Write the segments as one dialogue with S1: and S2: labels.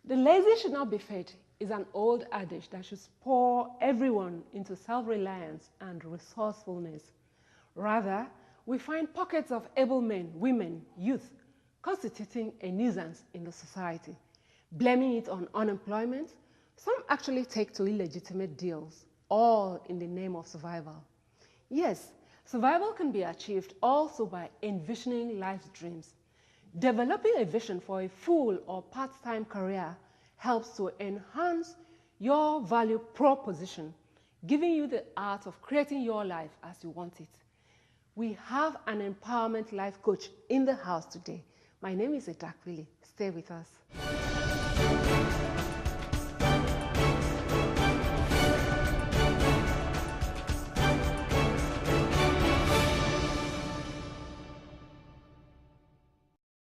S1: The lazy should not be fed is an old adage that should spur everyone into self-reliance and resourcefulness. Rather, we find pockets of able men, women, youth constituting a nuisance in the society, blaming it on unemployment. Some actually take to illegitimate deals, all in the name of survival. Yes, survival can be achieved also by envisioning life's dreams. Developing a vision for a full or part-time career helps to enhance your value proposition, giving you the art of creating your life as you want it. We have an empowerment life coach in the house today. My name is Edak, Willie. Stay with us.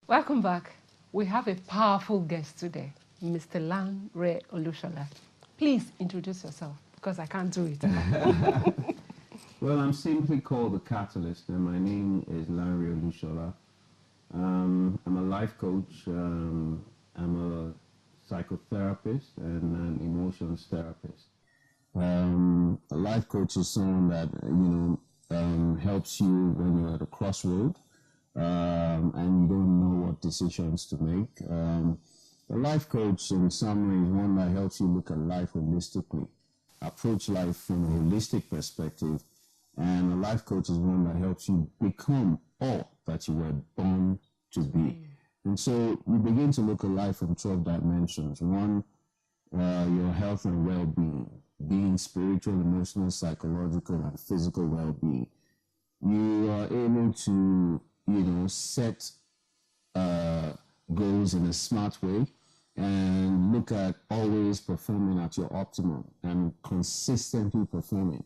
S1: Welcome back. We have a powerful guest today, Mr. Lanre Olushola. Please introduce yourself, because I can't do it.
S2: Well, I'm simply called the Catalyst, and my name is Lanre Olushola. I'm a life coach, I'm a psychotherapist, and an emotions therapist. A life coach is someone that, helps you when you're at a crossroad. And you don't know what decisions to make. A life coach, in summary, is one that helps you look at life holistically, approach life from a holistic perspective, and a life coach is one that helps you become all that you were born to be. And so you begin to look at life from 12 dimensions. One, your health and well-being, being spiritual, emotional, psychological, and physical well-being. You are able to set goals in a smart way and look at always performing at your optimum and consistently performing.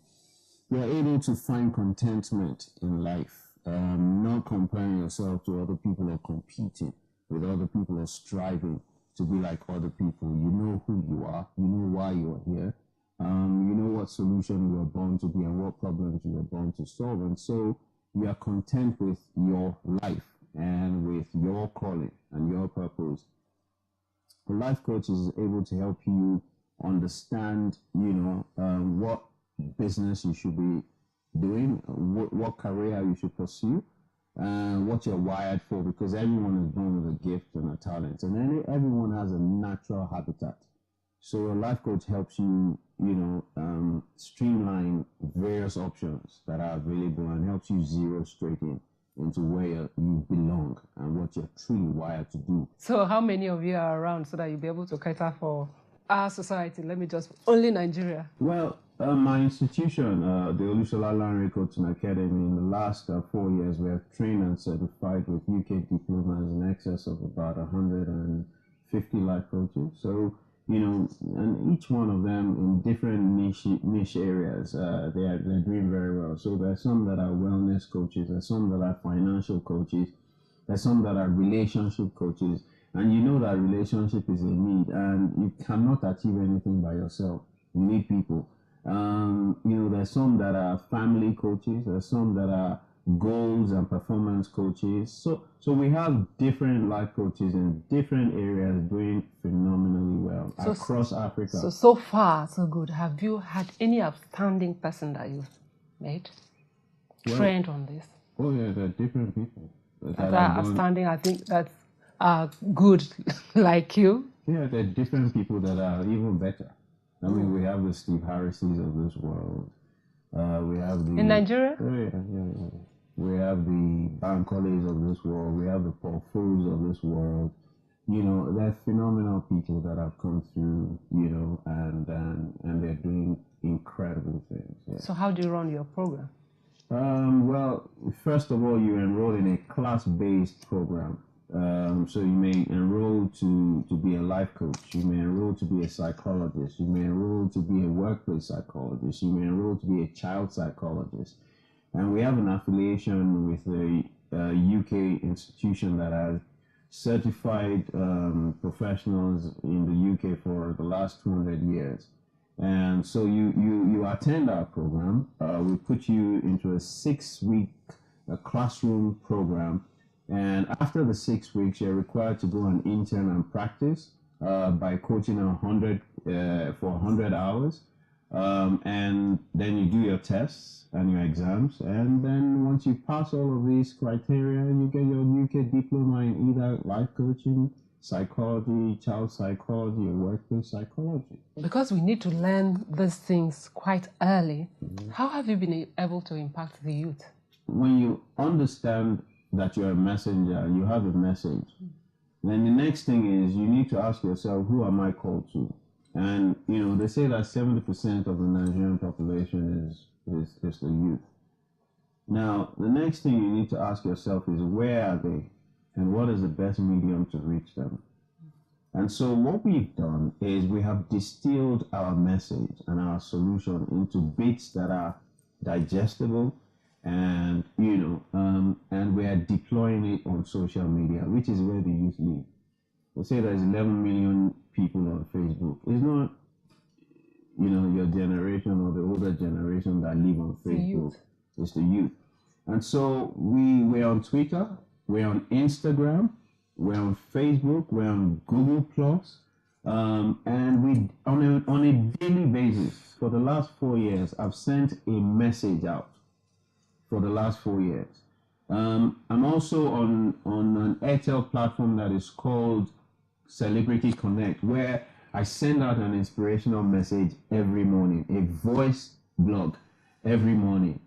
S2: You're able to find contentment in life, not comparing yourself to other people or competing with other people or striving to be like other people. You know who you are, you know why you're here, you know what solution you were born to be and what problems you were born to solve. And so you are content with your life and with your calling and your purpose. A life coach is able to help you understand, what business you should be doing, what career you should pursue, and what you're wired for, because everyone is born with a gift and a talent, and everyone has a natural habitat. So a life coach helps you, streamline various options that are available and helps you zero straight into where you belong and what you're truly wired to do.
S1: So how many of you are around so that you'll be able to cater for our society? Let me just, only Nigeria.
S2: Well, my institution, the Olushola Lanre Coaching Academy, in the last 4 years, we have trained and certified with UK diplomas in excess of about 150 life coaches. So, and each one of them in different niche areas, they're doing very well. So there's some that are wellness coaches, there's some that are financial coaches, there's some that are relationship coaches, and you know that relationship is a need, and you cannot achieve anything by yourself. You need people. There's some that are family coaches, there's some that are goals and performance coaches. So we have different life coaches in different areas doing phenomenally well across Africa.
S1: So far, so good. Have you had any outstanding person that you've met, trained on this?
S2: Oh yeah, there are different people
S1: that are outstanding. I think that's good, like you.
S2: Yeah, there are different people that are even better. I mean, we have the Steve Harrises of this world. We have the...
S1: In Nigeria?
S2: Yeah. We have the Bankoles of this world. We have the Paul Fools of this world. They're phenomenal people that have come through, and they're doing incredible things. Yeah.
S1: So how do you run your program?
S2: Well, first of all, you enroll in a class-based program. So you may enroll to be a life coach, you may enroll to be a psychologist, you may enroll to be a workplace psychologist, you may enroll to be a child psychologist. And we have an affiliation with a UK institution that has certified professionals in the UK for the last 200 years. And so you attend our program. We put you into a 6-week classroom program. And after the 6 weeks, you're required to go and intern and practice by coaching 100 for 100 hours. And then you do your tests and your exams, and then once you pass all of these criteria, you get your UK diploma in either life coaching, psychology, child psychology, or workplace psychology.
S1: Because we need to learn these things quite early, how have you been able to impact the youth?
S2: When you understand that you're a messenger, you have a message, then the next thing is you need to ask yourself, who am I called to? And, you know, they say that 70% of the Nigerian population is the youth. Now, the next thing you need to ask yourself is, where are they? And what is the best medium to reach them? And so what we've done is we have distilled our message and our solution into bits that are digestible, and, you know, and we are deploying it on social media, which is where the youth live. They say there's 11 million people on Facebook. It's not, you know, your generation or the older generation that live on Facebook. It's the youth. And so we're on Twitter, we're on Instagram, we're on Facebook, we're on Google Plus, and we on a daily basis for the last 4 years, I've sent a message out for the last 4 years. I'm also on an Airtel platform that is called Celebrity Connect, where I send out an inspirational message every morning, a voice blog every morning.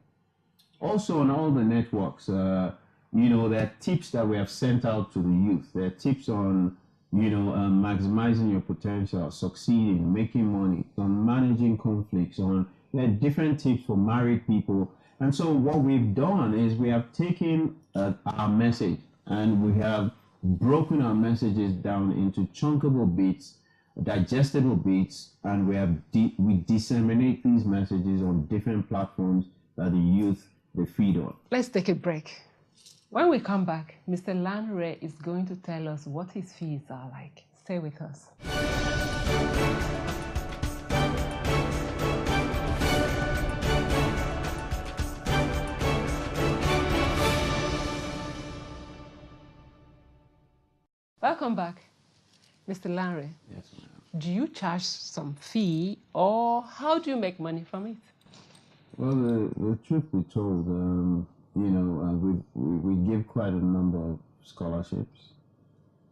S2: Also on all the networks, you know, there are tips that we have sent out to the youth. There are tips on, you know, maximizing your potential, succeeding, making money, on managing conflicts, there are different tips for married people. And so what we've done is we have taken our message and we have broken our messages down into chunkable bits, digestible bits, and we disseminate these messages on different platforms that the youth, they feed on.
S1: Let's take a break. When we come back, Mr. Lanre is going to tell us what his fees are like. Stay with us. Welcome back, Mr. Lanre.
S2: Yes, ma'am.
S1: Do you charge some fee, or how do you make money from it?
S2: Well, the truth be told, you know, we give quite a number of scholarships,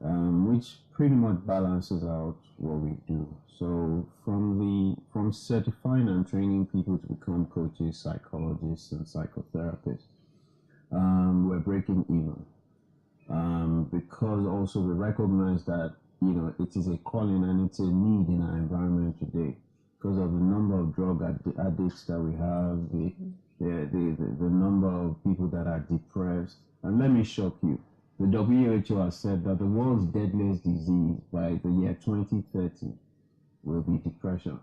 S2: which pretty much balances out what we do. So from certifying and training people to become coaches, psychologists, and psychotherapists, we're breaking even. Because also we recognize that, you know, it is a calling and it's a need in our environment today because of the number of drug addicts that we have, the number of people that are depressed. And let me shock you, the WHO has said that the world's deadliest disease by the year 2030 will be depression,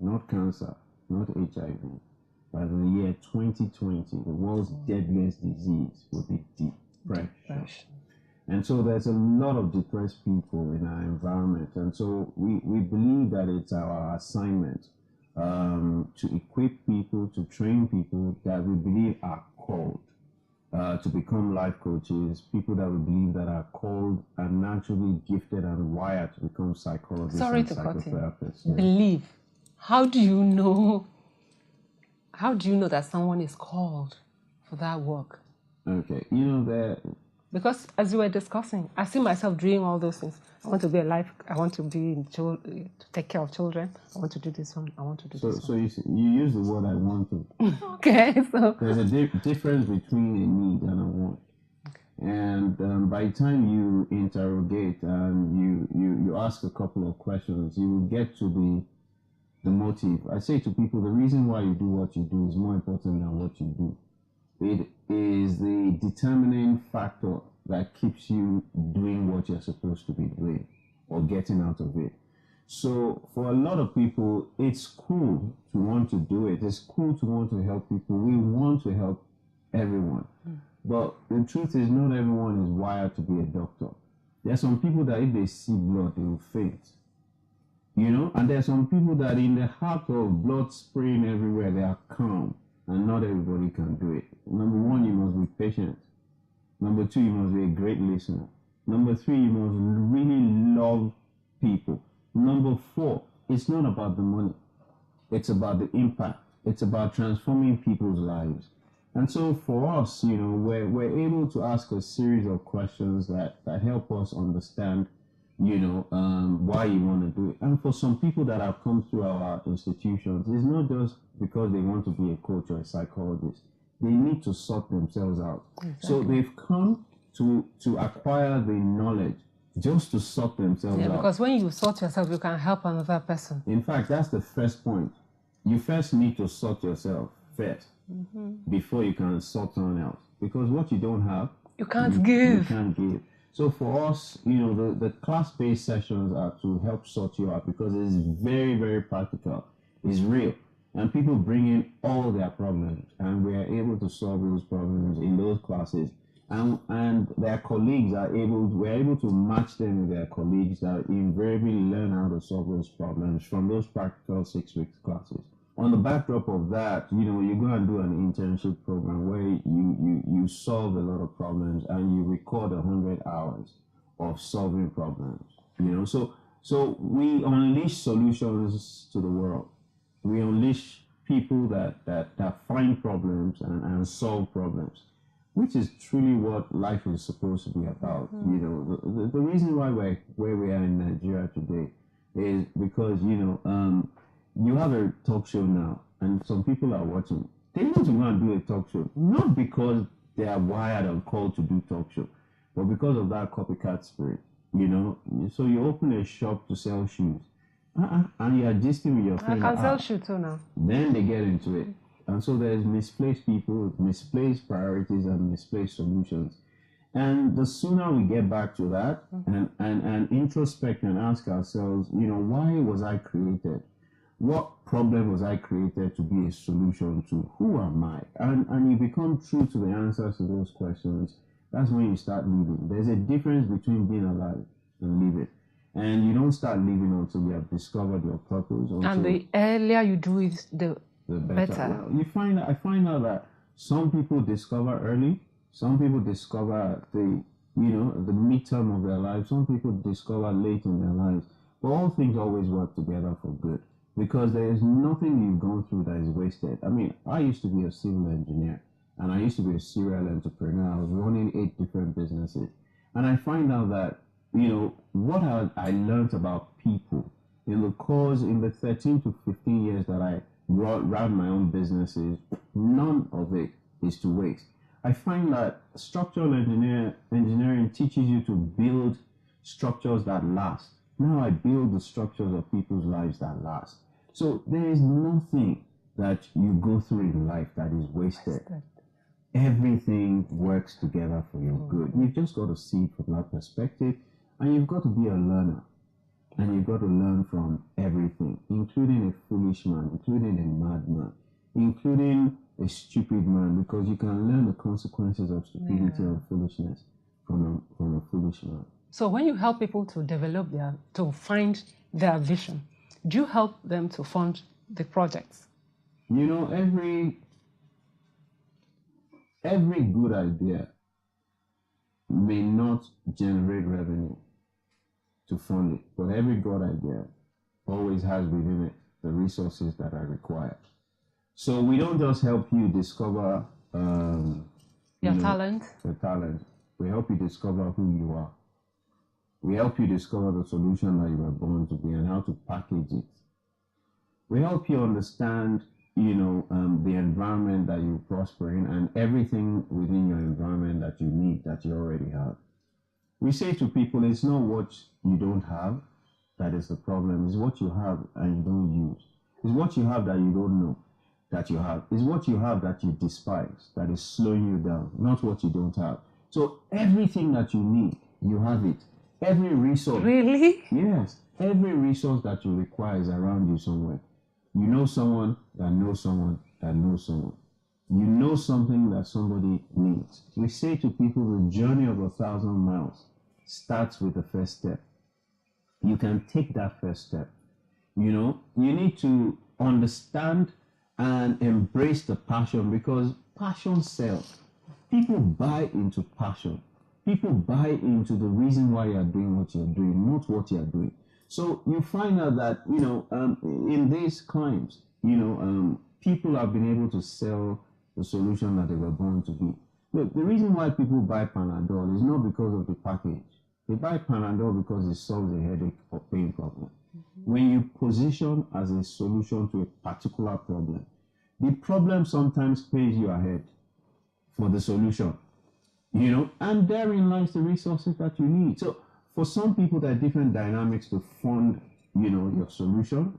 S2: not cancer, not HIV. By the year 2020, the world's deadliest disease will be depression. And so there's a lot of depressed people in our environment. And so we believe that it's our assignment to equip people, to train people that we believe are called to become life coaches, people that we believe that are called and naturally gifted and wired to become psychologists and psychotherapists.
S1: Yeah. Believe. How do you know that someone is called for that work?
S2: Okay, you know,
S1: because as you were discussing, I see myself doing all those things. I want to be alive. I want to be to take care of children. I want to do this one. I want to do this one.
S2: So you use the word "I want to."
S1: Okay, so
S2: there's a difference between a need and a want. Okay. And by the time you interrogate and you ask a couple of questions, you will get to the motive. I say to people, the reason why you do what you do is more important than what you do. It is the determining factor that keeps you doing what you're supposed to be doing or getting out of it. So for a lot of people, it's cool to want to do it. It's cool to want to help people. We want to help everyone. But the truth is not everyone is wired to be a doctor. There are some people that if they see blood, they will faint. You know? And there are some people that in the heart of blood spraying everywhere, they are calm. And not everybody can do it. Number one, you must be patient. Number two, you must be a great listener. Number three, you must really love people. Number 4, it's not about the money. It's about the impact. It's about transforming people's lives. And so for us, we're able to ask a series of questions that help us understand, why you want to do it. And for some people that have come through our institutions, it's not just because they want to be a coach or a psychologist. They need to sort themselves out. Exactly. So they've come to acquire the knowledge just to sort themselves out.
S1: Yeah, because when you sort yourself, you can help another person.
S2: In fact, that's the first point. You first need to sort yourself first before you can sort someone else. Because what you don't have,
S1: you can't give.
S2: You can't give. So for us, the class-based sessions are to help sort you out because it's very, very practical. It's real. And people bring in all their problems, and we are able to solve those problems in those classes. And their colleagues we're able to match them with their colleagues that invariably learn how to solve those problems from those practical 6-week classes. On the backdrop of that, you go and do an internship program where you solve a lot of problems and you record 100 hours of solving problems. So we unleash solutions to the world. We unleash people that find problems and solve problems, which is truly what life is supposed to be about. The reason why we're where we are in Nigeria today is because, you have a talk show now, and some people are watching. They want to go and do a talk show, not because they are wired and called to do talk show, but because of that copycat spirit, So you open a shop to sell shoes, and you are gisting with your friends.
S1: I can sell shoes too now.
S2: Then they get into it. And so there's misplaced people, misplaced priorities, and misplaced solutions. And the sooner we get back to that and introspect and ask ourselves, why was I created? What problem was I created to be a solution to? Who am I? And you become true to the answers to those questions. That's when you start living. There's a difference between being alive and living. And you don't start living until you have discovered your purpose.
S1: And the earlier you do it, the better.
S2: Well, I find out that some people discover early. Some people discover the midterm of their life. Some people discover late in their lives. But all things always work together for good. Because there is nothing you've gone through that is wasted. I mean, I used to be a civil engineer, and I used to be a serial entrepreneur. I was running 8 different businesses. And I find out that, what I learned about people in the 13 to 15 years that I ran my own businesses, none of it is to waste. I find that structural engineering teaches you to build structures that last. Now I build the structures of people's lives that last. So there is nothing that you go through in life that is wasted. Everything works together for your good. You've just got to see it from that perspective, and you've got to be a learner. And you've got to learn from everything, including a foolish man, including a madman, including a stupid man, because you can learn the consequences of stupidity and foolishness from a foolish man.
S1: So when you help people to to find their vision, do you help them to fund the projects?
S2: Every good idea may not generate revenue to fund it, but every good idea always has within it the resources that are required. So we don't just help you discover
S1: your talent.
S2: We help you discover who you are. We help you discover the solution that you were born to be and how to package it. We help you understand, the environment that you prosper in and everything within your environment that you need, that you already have. We say to people, it's not what you don't have that is the problem. It's what you have and you don't use. It's what you have that you don't know that you have. It's what you have that you despise that is slowing you down, not what you don't have. So everything that you need, you have it. Every resource.
S1: Really?
S2: Yes. Every resource that you require is around you somewhere. You know someone that knows someone that knows someone. You know something that somebody needs. We say to people the journey of 1,000 miles starts with the first step. You can take that first step. You need to understand and embrace the passion, because passion sells. People buy into passion. People buy into the reason why you're doing what you're doing, not what you're doing. So you find out that, in these crimes, people have been able to sell the solution that they were born to be. Look, the reason why people buy Panadol is not because of the package. They buy Panadol because it solves a headache or pain problem. When you position as a solution to a particular problem, the problem sometimes pays you ahead for the solution, and therein lies the resources that you need. So for some people, there are different dynamics to fund, your solution,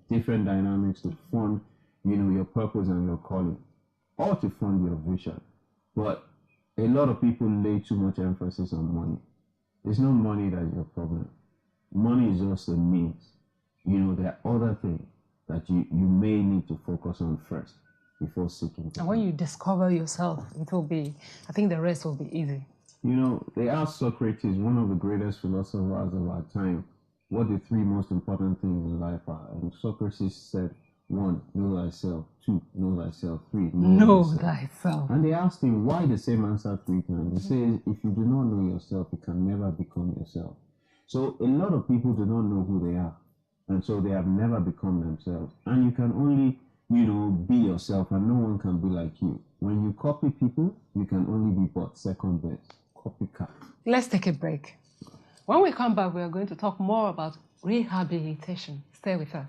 S2: different dynamics to fund, your purpose and your calling, or to fund your vision. But a lot of people lay too much emphasis on money. It's not money that is your problem. Money is just a means. There are other things that you may need to focus on first before seeking.
S1: And when you discover yourself, I think the rest will be easy.
S2: They asked Socrates, one of the greatest philosophers of our time, what the three most important things in life are. And Socrates said, 1, know thyself. 2, know thyself. 3,
S1: know thyself.
S2: And they asked him, why the same answer 3 times? He says, if you do not know yourself, you can never become yourself. So a lot of people do not know who they are. And so they have never become themselves. And you can only, be yourself, and no one can be like you. When you copy people, you can only be but second best. Copycat.
S1: Let's take a break. When we come back, we are going to talk more about rehabilitation. Stay with us.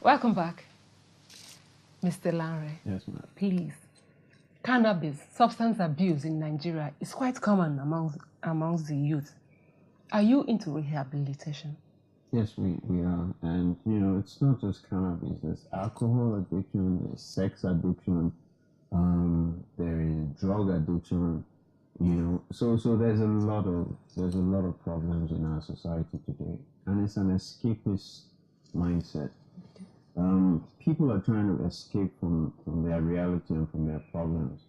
S1: Welcome back, Mr. Lanre.
S2: Yes, ma'am.
S1: Please, cannabis, substance abuse in Nigeria is quite common amongst the youth. Are you into rehabilitation?
S2: Yes, we are. And, it's not just cannabis. There's alcohol addiction, there's sex addiction, there is drug addiction, So there's a lot of problems in our society today. And it's an escapist mindset. People are trying to escape from their reality and from their problems.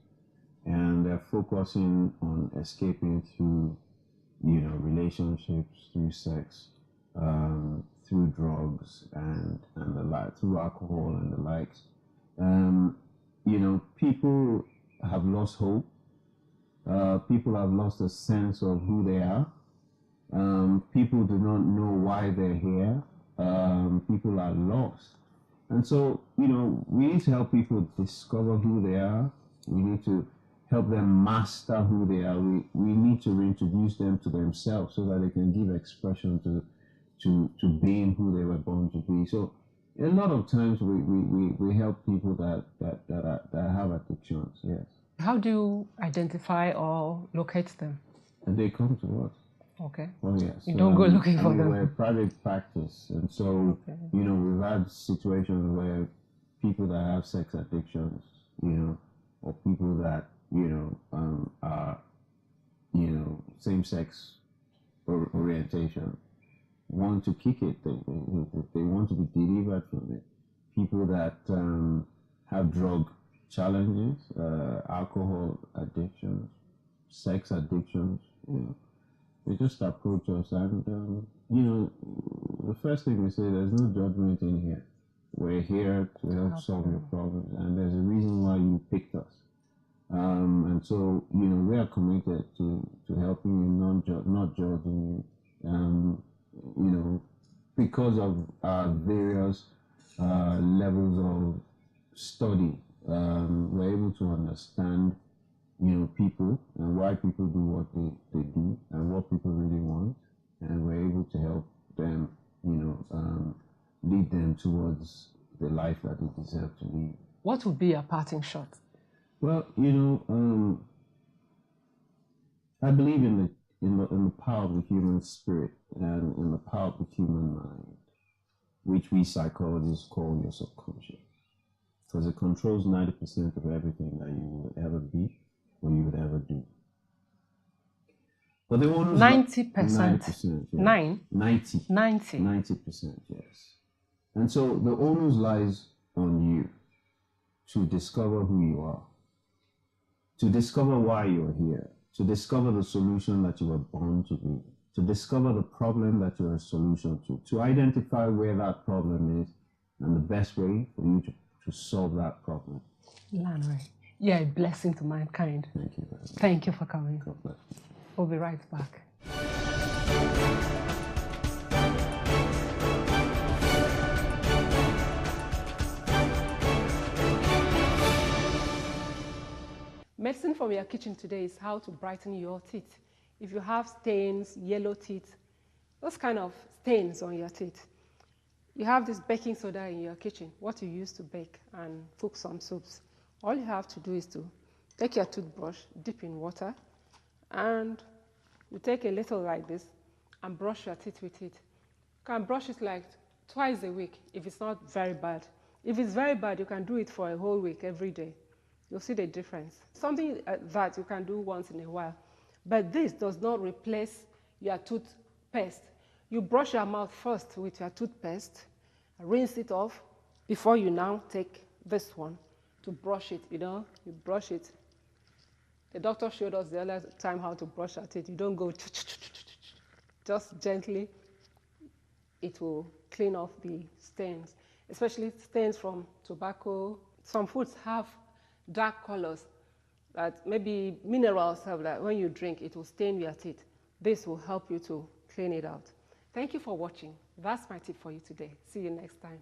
S2: And they're focusing on escaping through, relationships, through sex, through drugs and the like, through alcohol and the likes. People have lost hope. People have lost a sense of who they are. People do not know why they're here. People are lost. And so, we need to help people discover who they are. We need to help them master who they are. We need to reintroduce them to themselves so that they can give expression to being who they were born to be. So a lot of times we help people that have addictions, yes.
S1: How do you identify or locate them?
S2: And they come to us.
S1: Okay.
S2: Oh, yes.
S1: You don't go looking for them.
S2: We're a private practice. And so, we've had situations where people that have sex addictions, or people that, are, same-sex orientation, want to kick it. They want to be delivered from it. People that have drug challenges, alcohol addictions, sex addictions, they just approach us and, the first thing we say, there's no judgment in here. We're here to help solve your problems, and there's a reason why you picked us. And so, we are committed to helping you, not judging you, because of our various levels of study, we're able to understand people and why people do what they do and what people really want, and we're able to help them, lead them towards the life that they deserve to lead.
S1: What would be a parting shot?
S2: Well, I believe in the power of the human spirit and in the power of the human mind, which we psychologists call your subconscious, because it controls 90% of everything that you will ever be or you would ever do. But the one
S1: 90%.
S2: 90%. Yeah. 90%, yes. And so the onus lies on you to discover who you are, to discover why you're here, to discover the solution that you were born to be, to discover the problem that you're a solution to identify where that problem is, and the best way for you to solve that problem.
S1: Lanre, you're a blessing to mankind.
S2: Thank you very much.
S1: Thank you for coming.
S2: God bless.
S1: We'll be right back. Medicine from your kitchen today is how to brighten your teeth. If you have stains, yellow teeth, those kind of stains on your teeth, you have this baking soda in your kitchen, what you use to bake and cook some soups. All you have to do is to take your toothbrush, dip in water, and you take a little like this and brush your teeth with it. You can brush it like twice a week if it's not very bad. If it's very bad, you can do it for a whole week every day. You'll see the difference. Something that you can do once in a while. But this does not replace your toothpaste. You brush your mouth first with your toothpaste, rinse it off before you now take this one to brush it, you brush it. The doctor showed us the other time how to brush our teeth. You don't go just gently. It will clean off the stains, especially stains from tobacco. Some foods have dark colors that maybe minerals have that when you drink, it will stain your teeth. This will help you to clean it out. Thank you for watching. That's my tip for you today. See you next time.